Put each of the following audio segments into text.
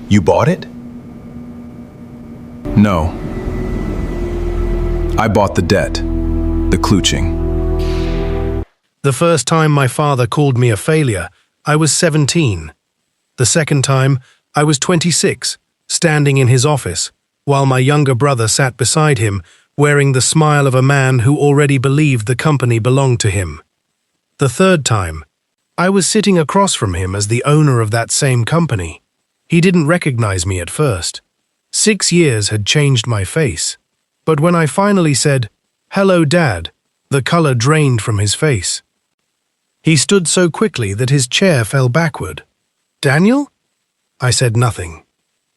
You bought it? No. I bought the debt, the klooching. The first time my father called me a failure, I was 17. The second time, I was 26, standing in his office, while my younger brother sat beside him, wearing the smile of a man who already believed the company belonged to him. The third time, I was sitting across from him as the owner of that same company. He didn't recognize me at first. 6 years had changed my face. But when I finally said, "Hello, Dad," the color drained from his face. He stood so quickly that his chair fell backward. "Daniel?" I said nothing.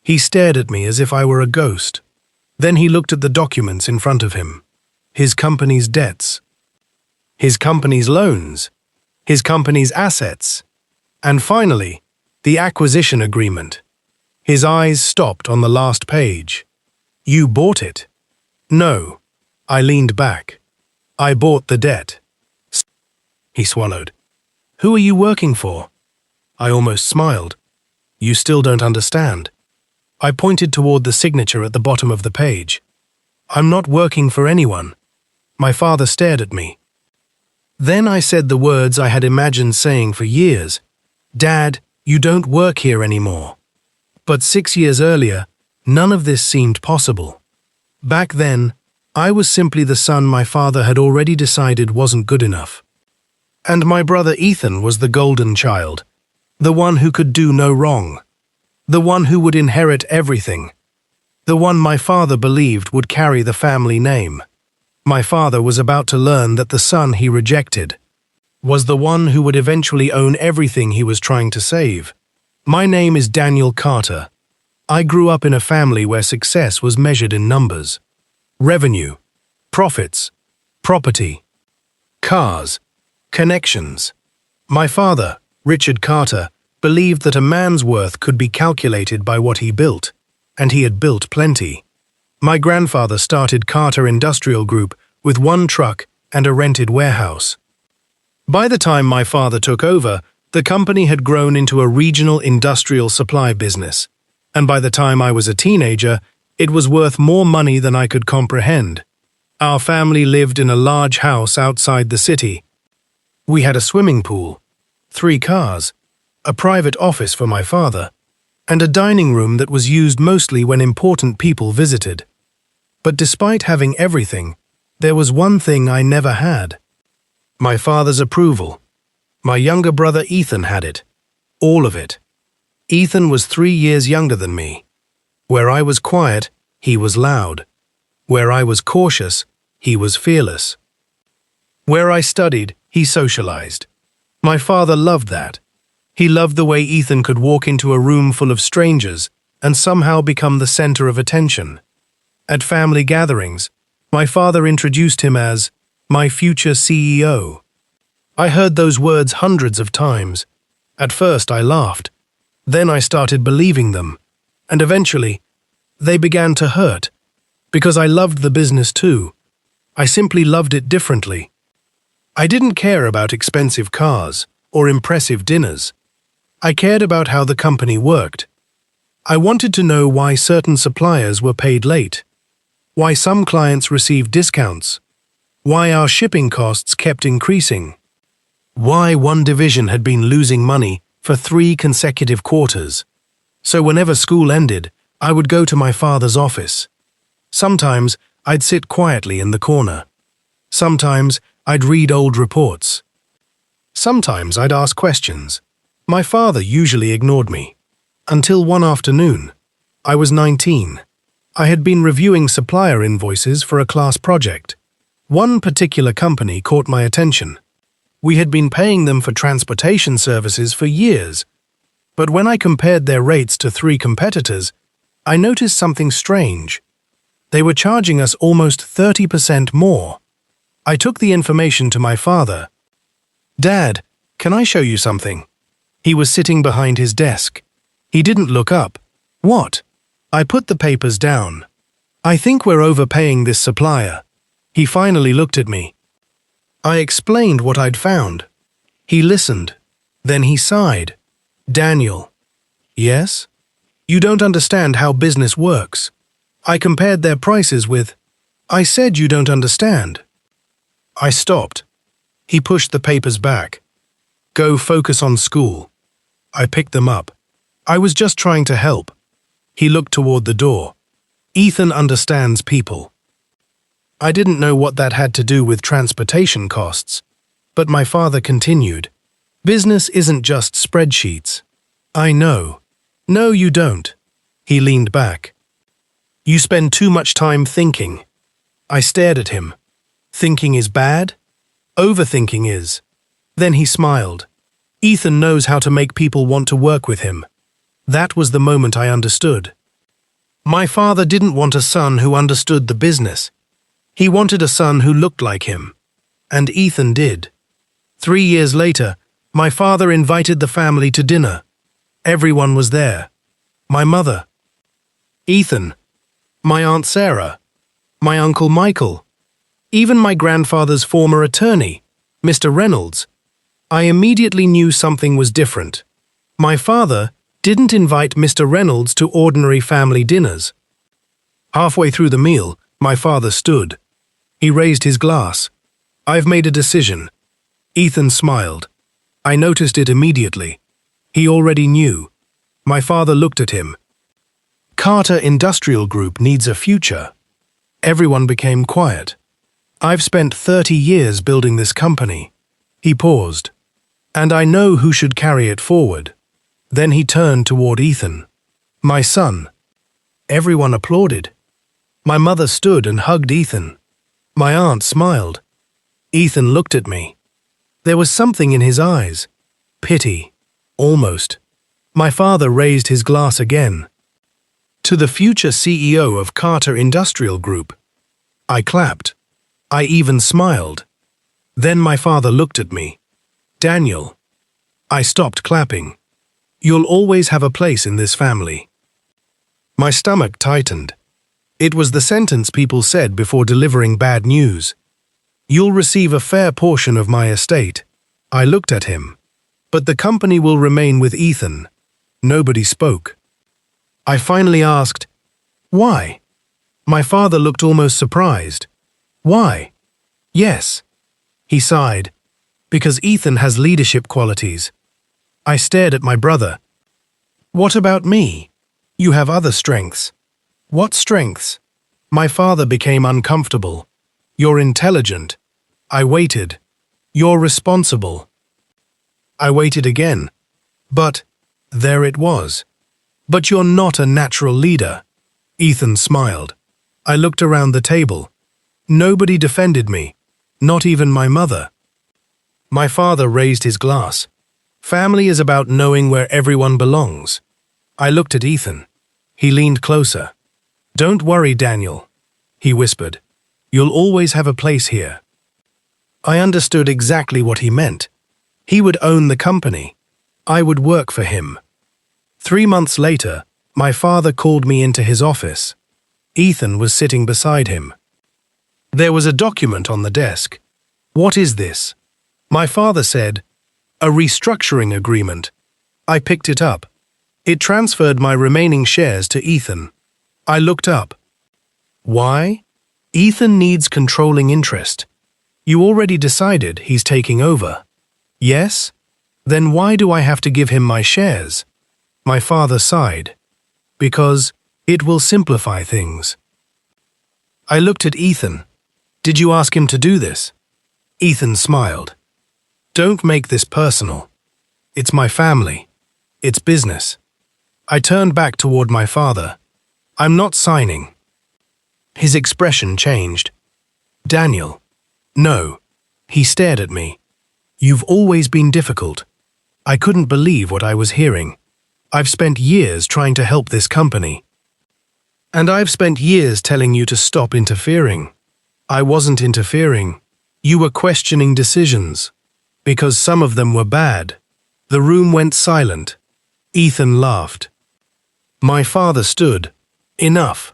He stared at me as if I were a ghost. Then he looked at the documents in front of him. His company's debts. His company's loans. His company's assets. And finally, the acquisition agreement. His eyes stopped on the last page. "You bought it?" "No." I leaned back. "I bought the debt." He swallowed. "Who are you working for?" I almost smiled. "You still don't understand." I pointed toward the signature at the bottom of the page. "I'm not working for anyone." My father stared at me. Then I said the words I had imagined saying for years. "Dad, you don't work here anymore." But 6 years earlier, none of this seemed possible. Back then, I was simply the son my father had already decided wasn't good enough. And my brother Ethan was the golden child, the one who could do no wrong, the one who would inherit everything, the one my father believed would carry the family name. My father was about to learn that the son he rejected was the one who would eventually own everything he was trying to save. My name is Daniel Carter. I grew up in a family where success was measured in numbers. Revenue, profits, property, cars, connections. My father, Richard Carter, believed that a man's worth could be calculated by what he built, and he had built plenty. My grandfather started Carter Industrial Group with 1 truck and a rented warehouse. By the time my father took over, the company had grown into a regional industrial supply business, and by the time I was a teenager, it was worth more money than I could comprehend. Our family lived in a large house outside the city. We had a swimming pool, 3 cars, a private office for my father, and a dining room that was used mostly when important people visited. But despite having everything, there was one thing I never had. My father's approval. My younger brother Ethan had it. All of it. Ethan was 3 years younger than me. Where I was quiet, he was loud. Where I was cautious, he was fearless. Where I studied, he socialized. My father loved that. He loved the way Ethan could walk into a room full of strangers and somehow become the center of attention. At family gatherings, my father introduced him as my future CEO. I heard those words hundreds of times. At first I laughed. Then I started believing them. And eventually, they began to hurt. Because I loved the business too. I simply loved it differently. I didn't care about expensive cars or impressive dinners. I cared about how the company worked. I wanted to know why certain suppliers were paid late, why some clients received discounts, why our shipping costs kept increasing, why one division had been losing money for 3 consecutive quarters. So whenever school ended, I would go to my father's office. Sometimes I'd sit quietly in the corner. Sometimes I'd read old reports. Sometimes I'd ask questions. My father usually ignored me. Until one afternoon. I was 19. I had been reviewing supplier invoices for a class project. One particular company caught my attention. We had been paying them for transportation services for years. But when I compared their rates to 3 competitors, I noticed something strange. They were charging us almost 30% more. I took the information to my father. "Dad, can I show you something?" He was sitting behind his desk. He didn't look up. "What?" I put the papers down. "I think we're overpaying this supplier." He finally looked at me. I explained what I'd found. He listened. Then he sighed. "Daniel." "Yes?" You don't understand how business works. I compared their prices with... I said you don't understand. I stopped. He pushed the papers back. Go focus on school. I picked them up. I was just trying to help. He looked toward the door. Ethan understands people. I didn't know what that had to do with transportation costs, but my father continued. Business isn't just spreadsheets. I know. No, you don't. He leaned back. You spend too much time thinking. I stared at him. Thinking is bad? Overthinking is. Then he smiled. Ethan knows how to make people want to work with him. That was the moment I understood. My father didn't want a son who understood the business. He wanted a son who looked like him. And Ethan did. 3 years later, my father invited the family to dinner. Everyone was there. My mother. Ethan. My Aunt Sarah. My Uncle Michael. Even my grandfather's former attorney, Mr. Reynolds. I immediately knew something was different. My father didn't invite Mr. Reynolds to ordinary family dinners. Halfway through the meal, my father stood. He raised his glass. I've made a decision. Ethan smiled. I noticed it immediately. He already knew. My father looked at him. Carter Industrial Group needs a future. Everyone became quiet. I've spent 30 years building this company. He paused. And I know who should carry it forward. Then he turned toward Ethan. My son. Everyone applauded. My mother stood and hugged Ethan. My aunt smiled. Ethan looked at me. There was something in his eyes. Pity. Almost. My father raised his glass again. To the future CEO of Carter Industrial Group. I clapped. I even smiled. Then my father looked at me. Daniel. I stopped clapping. You'll always have a place in this family. My stomach tightened. It was the sentence people said before delivering bad news. You'll receive a fair portion of my estate. I looked at him. But the company will remain with Ethan. Nobody spoke. I finally asked, why? My father looked almost surprised. Why? Yes. He sighed. Because Ethan has leadership qualities. I stared at my brother. What about me? You have other strengths. What strengths? My father became uncomfortable. You're intelligent. I waited. You're responsible. I waited again. But, there it was. But you're not a natural leader. Ethan smiled. I looked around the table. Nobody defended me. Not even my mother. My father raised his glass. Family is about knowing where everyone belongs. I looked at Ethan. He leaned closer. Don't worry, Daniel, he whispered. You'll always have a place here. I understood exactly what he meant. He would own the company. I would work for him. 3 months later, my father called me into his office. Ethan was sitting beside him. There was a document on the desk. What is this? My father said, a restructuring agreement. I picked it up. It transferred my remaining shares to Ethan. I looked up. Why? Ethan needs controlling interest. You already decided he's taking over. Yes? Then why do I have to give him my shares? My father sighed. Because it will simplify things. I looked at Ethan. Did you ask him to do this? Ethan smiled. Don't make this personal. It's my family. It's business. I turned back toward my father. I'm not signing. His expression changed. Daniel. No. He stared at me. You've always been difficult. I couldn't believe what I was hearing. I've spent years trying to help this company. And I've spent years telling you to stop interfering. I wasn't interfering. You were questioning decisions. Because some of them were bad. The room went silent. Ethan laughed. My father stood. Enough.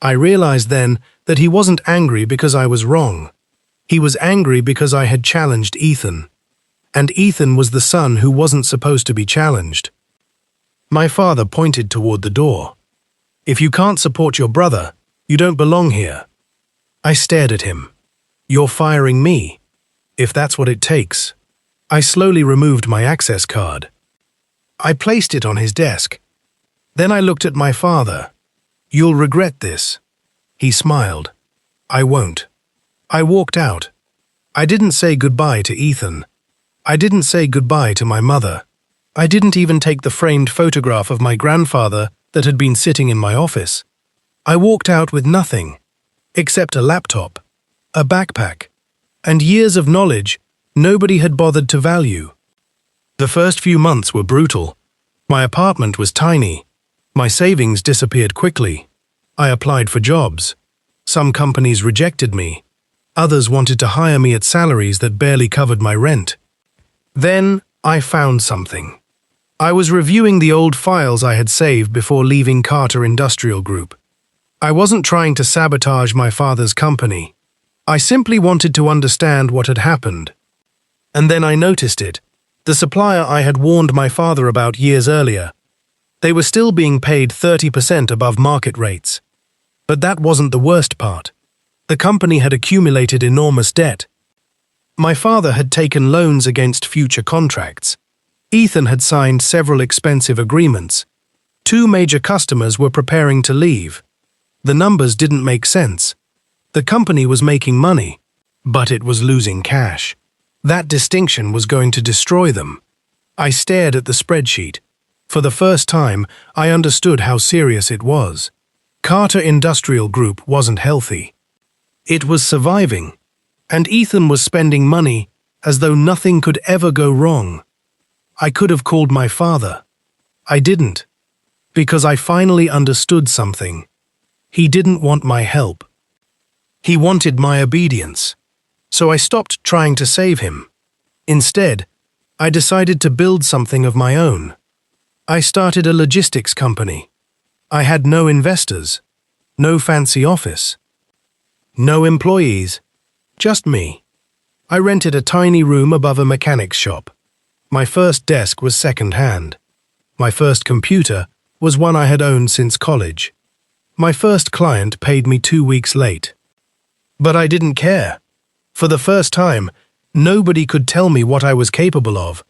I realized then that he wasn't angry because I was wrong. He was angry because I had challenged Ethan. And Ethan was the son who wasn't supposed to be challenged. My father pointed toward the door. "If you can't support your brother, you don't belong here." I stared at him. "You're firing me, if that's what it takes." I slowly removed my access card. I placed it on his desk. Then I looked at my father. "You'll regret this." He smiled. "I won't." I walked out. I didn't say goodbye to Ethan. I didn't say goodbye to my mother. I didn't even take the framed photograph of my grandfather that had been sitting in my office. I walked out with nothing, except a laptop, a backpack, and years of knowledge nobody had bothered to value. The first few months were brutal. My apartment was tiny. My savings disappeared quickly. I applied for jobs. Some companies rejected me. Others wanted to hire me at salaries that barely covered my rent. Then I found something. I was reviewing the old files I had saved before leaving Carter Industrial Group. I wasn't trying to sabotage my father's company. I simply wanted to understand what had happened. And then I noticed it. The supplier I had warned my father about years earlier. They were still being paid 30% above market rates. But that wasn't the worst part. The company had accumulated enormous debt. My father had taken loans against future contracts. Ethan had signed several expensive agreements. 2 major customers were preparing to leave. The numbers didn't make sense. The company was making money, but it was losing cash. That distinction was going to destroy them. I stared at the spreadsheet. For the first time, I understood how serious it was. Carter Industrial Group wasn't healthy. It was surviving, and Ethan was spending money as though nothing could ever go wrong. I could have called my father. I didn't, because I finally understood something. He didn't want my help. He wanted my obedience. So I stopped trying to save him. Instead, I decided to build something of my own. I started a logistics company. I had no investors, no fancy office, no employees, just me. I rented a tiny room above a mechanic's shop. My first desk was second-hand. My first computer was one I had owned since college. My first client paid me 2 weeks late. But I didn't care. For the first time, nobody could tell me what I was capable of.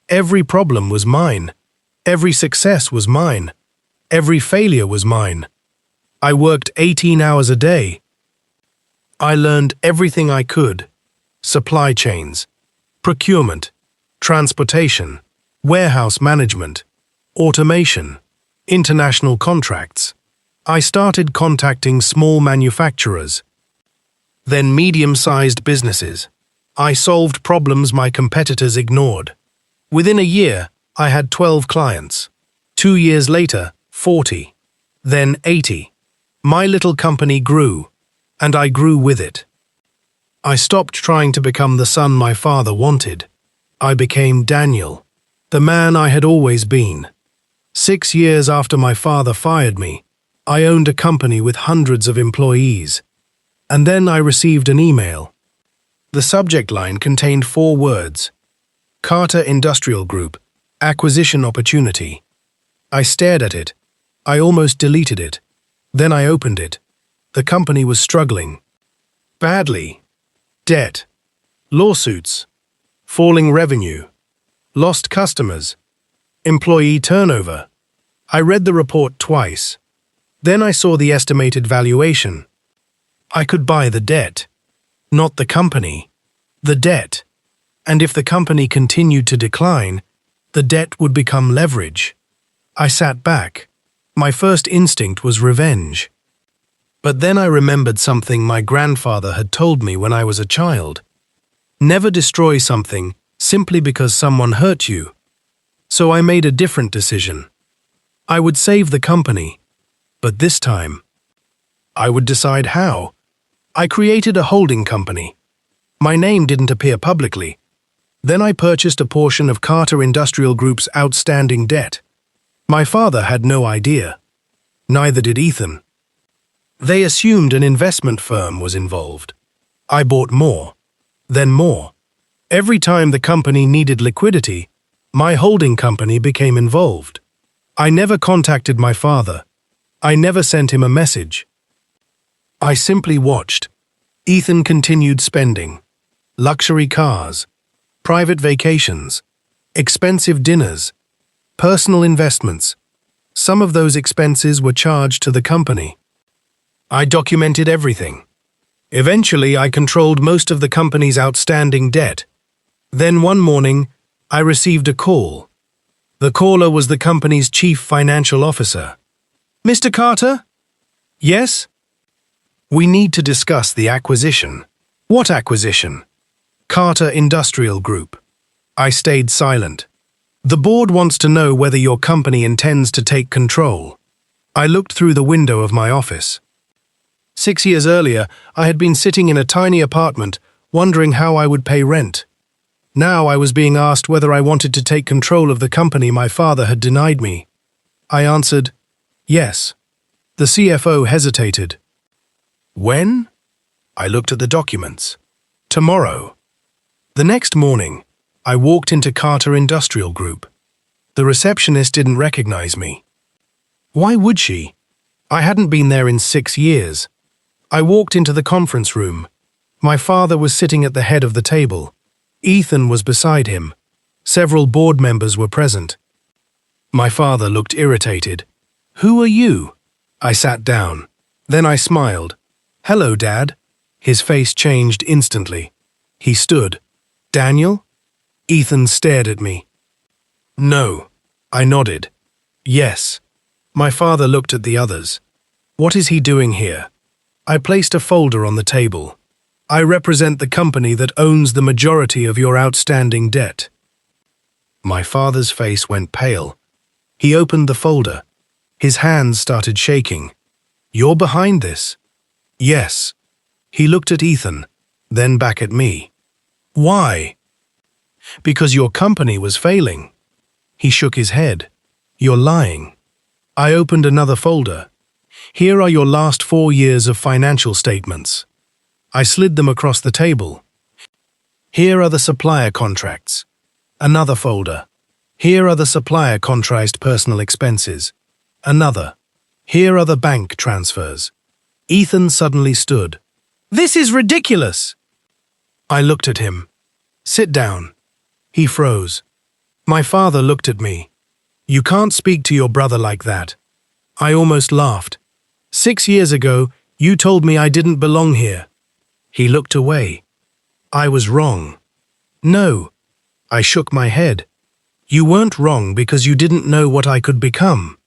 Every problem was mine. Every success was mine. Every failure was mine. I worked 18 hours a day. I learned everything I could: supply chains, procurement, transportation, warehouse management, automation, international contracts. I started contacting small manufacturers, then medium-sized businesses. I solved problems my competitors ignored. Within a year, I had 12 clients. 2 years later, 40. Then 80. My little company grew, and I grew with it. I stopped trying to become the son my father wanted. I became Daniel, the man I had always been. 6 years after my father fired me, I owned a company with hundreds of employees. And then I received an email. The subject line contained 4 words: Carter Industrial Group, acquisition opportunity. I stared at it. I almost deleted it. Then I opened it. The company was struggling. Badly. Debt. Lawsuits. Falling revenue. Lost customers. Employee turnover. I read the report twice. Then I saw the estimated valuation. I could buy the debt. Not the company. The debt. And if the company continued to decline, the debt would become leverage. I sat back. My first instinct was revenge. But then I remembered something my grandfather had told me when I was a child. Never destroy something simply because someone hurt you. So I made a different decision. I would save the company, but this time, I would decide how. I created a holding company. My name didn't appear publicly. Then I purchased a portion of Carter Industrial Group's outstanding debt. My father had no idea. Neither did Ethan. They assumed an investment firm was involved. I bought more, then more. Every time the company needed liquidity, my holding company became involved. I never contacted my father. I never sent him a message. I simply watched. Ethan continued spending. Luxury cars, private vacations, expensive dinners, personal investments. Some of those expenses were charged to the company. I documented everything. Eventually, I controlled most of the company's outstanding debt. Then one morning, I received a call. The caller was the company's chief financial officer. "Mr. Carter?" "Yes?" "We need to discuss the acquisition." "What acquisition?" "Carter Industrial Group." I stayed silent. "The board wants to know whether your company intends to take control." I looked through the window of my office. 6 years earlier, I had been sitting in a tiny apartment, wondering how I would pay rent. Now I was being asked whether I wanted to take control of the company my father had denied me. I answered, yes. The CFO hesitated. "When?" I looked at the documents. "Tomorrow." The next morning, I walked into Carter Industrial Group. The receptionist didn't recognize me. Why would she? I hadn't been there in 6 years. I walked into the conference room. My father was sitting at the head of the table. Ethan was beside him. Several board members were present. My father looked irritated. "Who are you?" I sat down. Then I smiled. "Hello, Dad." His face changed instantly. He stood. "Daniel?" Ethan stared at me. "No." I nodded. "Yes." My father looked at the others. "What is he doing here?" I placed a folder on the table. "I represent the company that owns the majority of your outstanding debt." My father's face went pale. He opened the folder. His hands started shaking. "You're behind this?" "Yes." He looked at Ethan, then back at me. "Why?" "Because your company was failing." He shook his head. "You're lying." I opened another folder. "Here are your last 4 years of financial statements." I slid them across the table. "Here are the supplier contracts." Another folder. "Here are the supplier contracted personal expenses." Another. "Here are the bank transfers." Ethan suddenly stood. "This is ridiculous!" I looked at him. "Sit down." He froze. My father looked at me. "You can't speak to your brother like that." I almost laughed. 6 years ago, you told me I didn't belong here." He looked away. "I was wrong." "No." I shook my head. "You weren't wrong because you didn't know what I could become."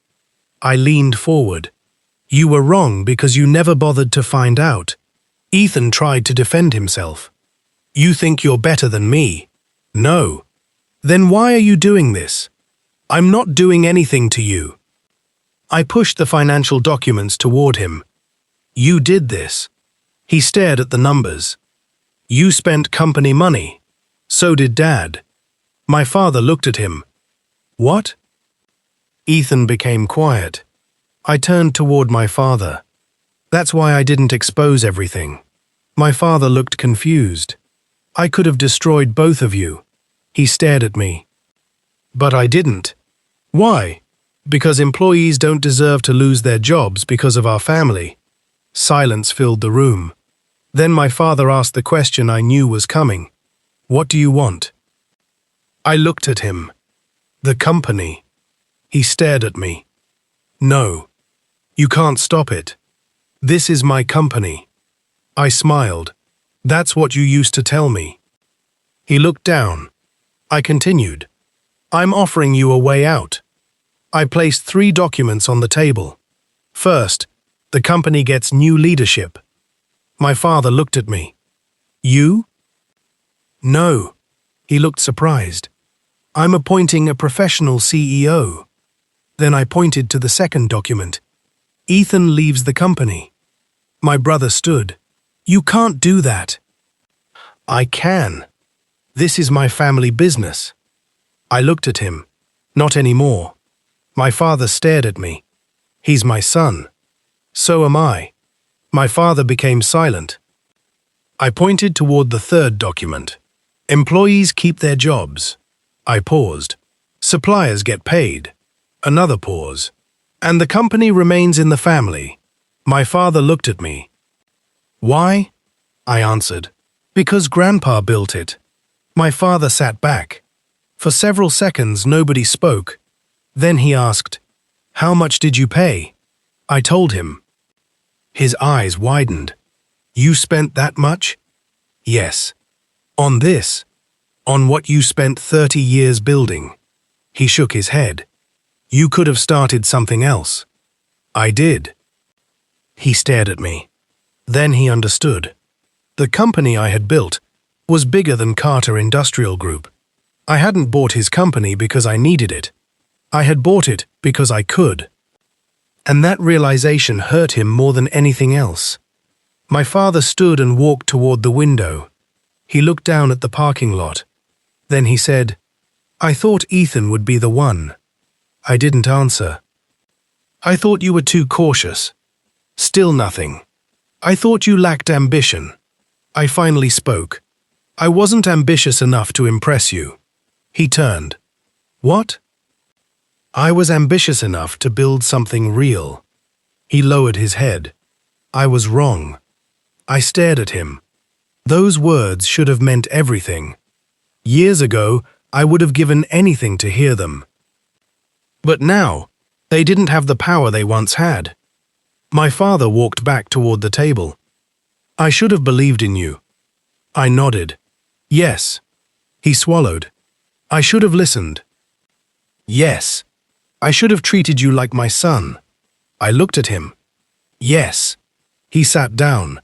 I leaned forward. "You were wrong because you never bothered to find out." Ethan tried to defend himself. "You think you're better than me?" "No." "Then why are you doing this?" "I'm not doing anything to you." I pushed the financial documents toward him. "You did this." He stared at the numbers. "You spent company money. So did Dad." My father looked at him. "What?" Ethan became quiet. I turned toward my father. "That's why I didn't expose everything." My father looked confused. "I could have destroyed both of you." He stared at me. "But I didn't." "Why?" "Because employees don't deserve to lose their jobs because of our family." Silence filled the room. Then my father asked the question I knew was coming. "What do you want?" I looked at him. "The company." He stared at me. "No. You can't stop it. This is my company." I smiled. "That's what you used to tell me." He looked down. I continued. "I'm offering you a way out." I placed 3 documents on the table. First, the company gets new leadership. My father looked at me. "You?" "No." He looked surprised. "I'm appointing a professional CEO." Then I pointed to the second document. "Ethan leaves the company." My brother stood. "You can't do that." "I can. This is my family business." I looked at him. "Not anymore." My father stared at me. "He's my son." "So am I." My father became silent. I pointed toward the third document. "Employees keep their jobs." I paused. "Suppliers get paid." Another pause. And the company remains in the family. My father looked at me. Why? I answered. Because Grandpa built it. My father sat back. For several seconds, nobody spoke. Then he asked, "How much did you pay?" I told him. His eyes widened. "You spent that much?" "Yes." "On this? On what you spent 30 years building?" He shook his head. "You could have started something else." "I did." He stared at me. Then he understood. The company I had built was bigger than Carter Industrial Group. I hadn't bought his company because I needed it. I had bought it because I could. And that realization hurt him more than anything else. My father stood and walked toward the window. He looked down at the parking lot. Then he said, "I thought Ethan would be the one." I didn't answer. "I thought you were too cautious." Still nothing. "I thought you lacked ambition." I finally spoke. "I wasn't ambitious enough to impress you." He turned. "What?" "I was ambitious enough to build something real." He lowered his head. I was wrong. I stared at him. Those words should have meant everything. Years ago, I would have given anything to hear them. But now, they didn't have the power they once had. My father walked back toward the table. "I should have believed in you." I nodded. "Yes." He swallowed. "I should have listened." "Yes." "I should have treated you like my son." I looked at him. "Yes." He sat down.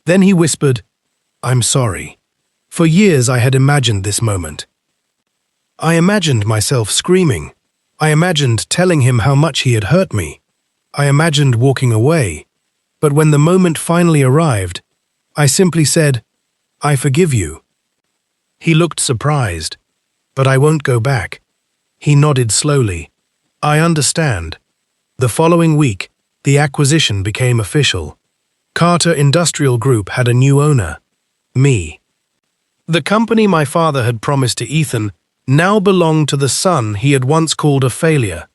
Then he whispered, "I'm sorry." For years I had imagined this moment. I imagined myself screaming. I imagined telling him how much he had hurt me. I imagined walking away. But when the moment finally arrived, I simply said, "I forgive you." He looked surprised. "But I won't go back." He nodded slowly. "I understand." The following week, the acquisition became official. Carter Industrial Group had a new owner, me. The company my father had promised to Ethan now belonged to the son he had once called a failure.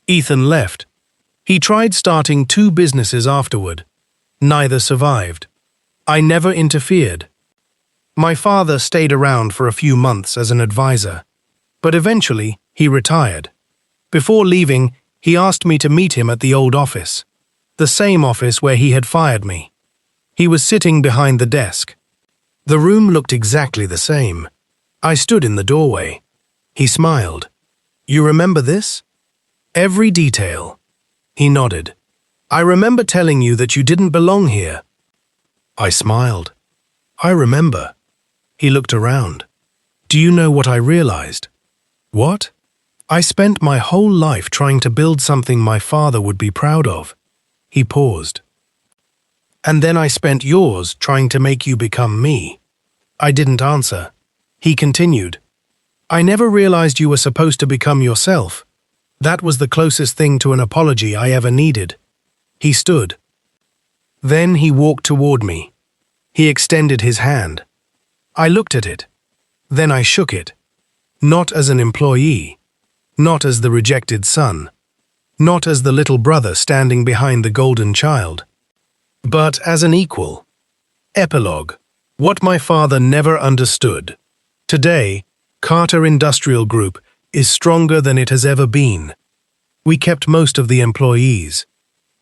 Ethan left. He tried starting 2 businesses afterward. Neither survived. I never interfered. My father stayed around for a few months as an advisor, but eventually he retired. Before leaving, he asked me to meet him at the old office, the same office where he had fired me. He was sitting behind the desk. The room looked exactly the same. I stood in the doorway. He smiled. "You remember this?" "Every detail." He nodded. "I remember telling you that you didn't belong here." I smiled. "I remember." He looked around. "Do you know what I realized?" "What?" "I spent my whole life trying to build something my father would be proud of." He paused. "And then I spent yours trying to make you become me." I didn't answer. He continued. "I never realized you were supposed to become yourself. That was the closest thing to an apology I ever needed." He stood. Then he walked toward me. He extended his hand. I looked at it. Then I shook it. Not as an employee. Not as the rejected son. Not as the little brother standing behind the golden child. But as an equal. Epilogue. What my father never understood. Today, Carter Industrial Group is stronger than it has ever been. We kept most of the employees.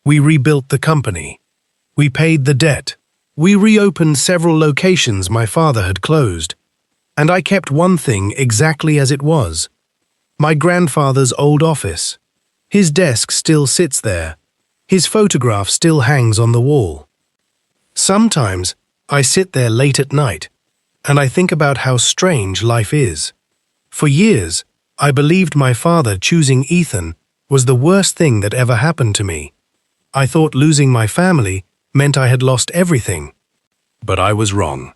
We rebuilt the company. We paid the debt. We reopened several locations my father had closed. And I kept one thing exactly as it was. My grandfather's old office. His desk still sits there. His photograph still hangs on the wall. Sometimes I sit there late at night, and I think about how strange life is. For years, I believed my father choosing Ethan was the worst thing that ever happened to me. I thought losing my family meant I had lost everything. But I was wrong.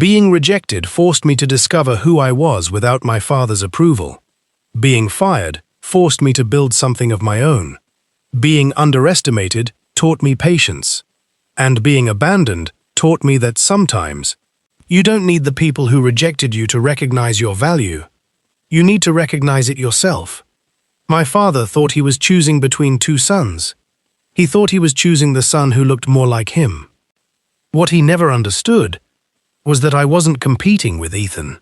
Being rejected forced me to discover who I was without my father's approval. Being fired forced me to build something of my own. Being underestimated taught me patience. And being abandoned taught me that sometimes you don't need the people who rejected you to recognize your value. You need to recognize it yourself. My father thought he was choosing between two sons. He thought he was choosing the son who looked more like him. What he never understood was that I wasn't competing with Ethan.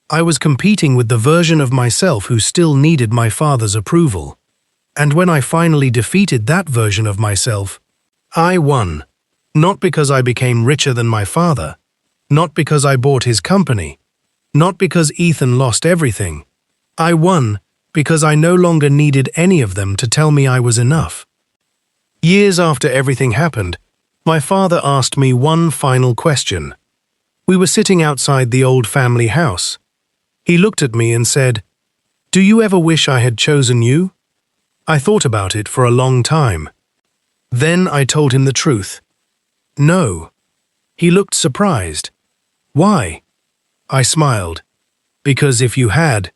I was competing with the version of myself who still needed my father's approval. And when I finally defeated that version of myself, I won. Not because I became richer than my father, not because I bought his company, not because Ethan lost everything. I won because I no longer needed any of them to tell me I was enough. Years after everything happened, my father asked me one final question. We were sitting outside the old family house. He looked at me and said, "Do you ever wish I had chosen you?" I thought about it for a long time. Then I told him the truth. No. He looked surprised. Why? I smiled. Because if you had,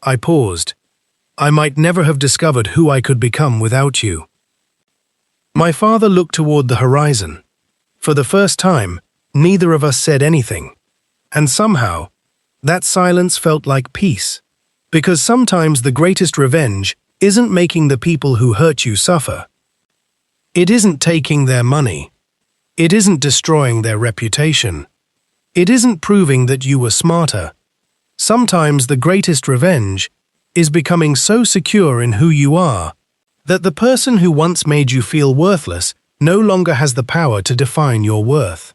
I paused. I might never have discovered who I could become without you. My father looked toward the horizon. For the first time, neither of us said anything. And somehow, that silence felt like peace. Because sometimes the greatest revenge isn't making the people who hurt you suffer. It isn't taking their money. It isn't destroying their reputation. It isn't proving that you were smarter. Sometimes the greatest revenge is becoming so secure in who you are that the person who once made you feel worthless no longer has the power to define your worth.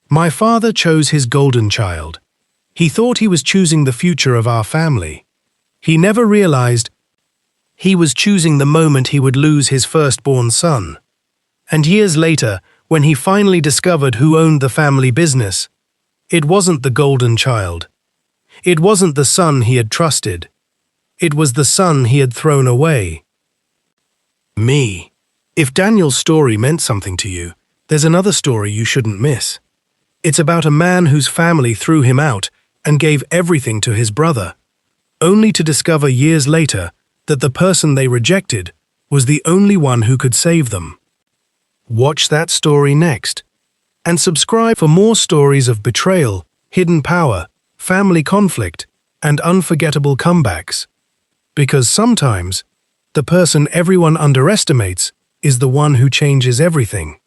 My father chose his golden child. He thought he was choosing the future of our family. He never realized he was choosing the moment he would lose his firstborn son. And years later, when he finally discovered who owned the family business, it wasn't the golden child. It wasn't the son he had trusted. It was the son he had thrown away. Me. If Daniel's story meant something to you, there's another story you shouldn't miss. It's about a man whose family threw him out and gave everything to his brother, only to discover years later that the person they rejected was the only one who could save them. Watch that story next, and subscribe for more stories of betrayal, hidden power, family conflict, and unforgettable comebacks. Because sometimes, the person everyone underestimates is the one who changes everything.